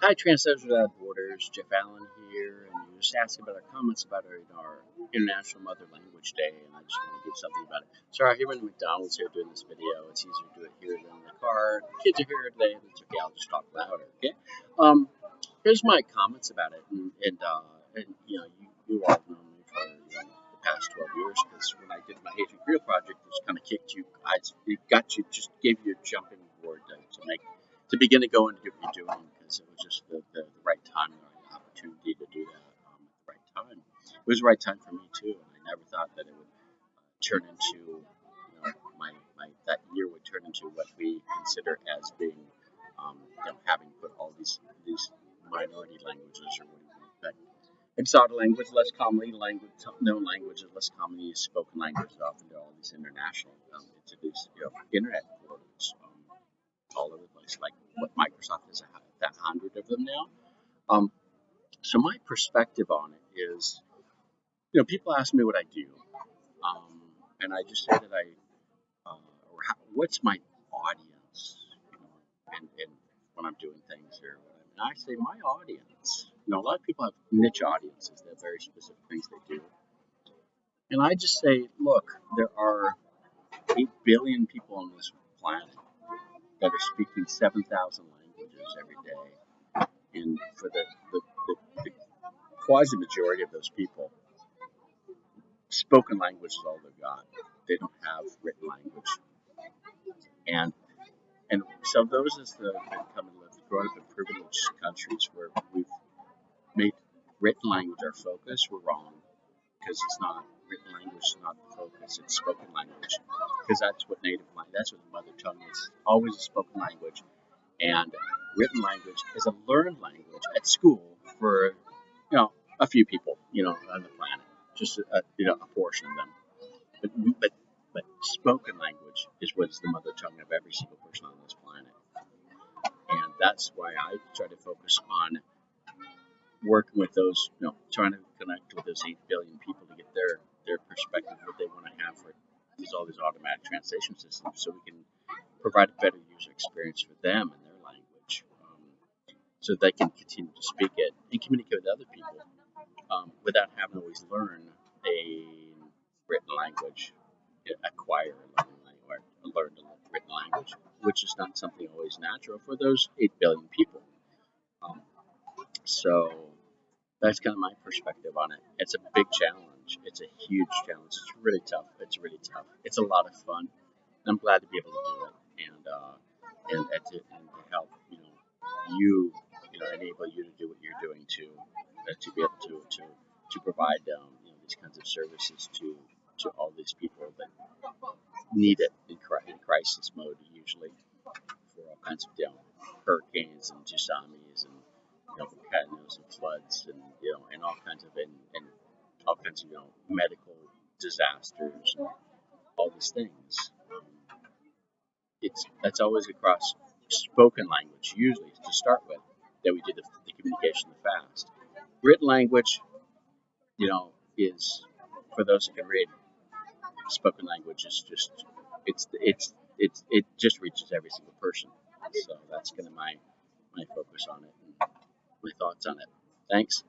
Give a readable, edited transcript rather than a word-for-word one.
Hi, Translators Without Borders. Jeff Allen here, and you just asked about our comments about our International Mother Language Day, and I just want to give something about it. Sorry, I'm in McDonald's here doing this video. It's easier to do it here than in the car. Kids are here today, and it's okay. I'll just talk louder. Okay. Here's my comments about it, and you all know me for the past 12 years because when I did my Hatred Creole project, it just kind of kicked you. It got you, just gave you a jumping board to begin to go and do what you're doing because it was just the right time and the right opportunity to do that at the right time. It was the right time for me too, and I never thought that it would turn into my that year would turn into what we consider as being having put all these minority languages or what you want exotic language, less commonly known languages, less commonly spoken languages, often to all these international into these internet portals all over the place, like what Microsoft has that 100 of them now. Um, so my perspective on it is, people ask me what I do, um, and I just say that what's my audience, and when I'm doing things here, and I say my audience. A lot of people have niche audiences. They have very specific things they do, and I just say, look, there are 8 billion people on this planet that are speaking 7,000 languages every day, and for the quasi majority of those people, spoken language is all they've got. They don't have written language, and and so those is the come and live, grown up in privileged countries where we've made written language our focus. We're wrong because it's not written language is not the focus. It's spoken language because that's what native language. That's what the mother tongue is. Always a spoken language, and written language is a learned language at school for a few people on the planet, just a portion of them. But but but spoken language is what is the mother tongue of every single person on this planet, and that's why I try to focus on working with those, trying to connect with those 8 billion people to get their perspective, what they want to have for all these automatic translation systems, so we can provide a better user experience for them and their language, so they can continue to speak it and communicate with other people without having to always learn a written language, acquire a learning language, or learn a written language, which is not something always natural for those 8 billion people. Um, so that's kind of my perspective on it. It's a big challenge. It's a huge challenge. It's really tough. It's a lot of fun. I'm glad to be able to do it, and to help you enable you to do what you're doing to be able to provide these kinds of services to all these people that need it in crisis mode, usually for all kinds of hurricanes and tsunamis and volcanoes and floods and all kinds of and all kinds of medical disasters and all these things. That's always across spoken language, usually to start with, that we do the communication the fast. Written language, is for those who can read. Spoken language is just it just reaches every single person. So that's kind of my focus on it and my thoughts on it. Thanks.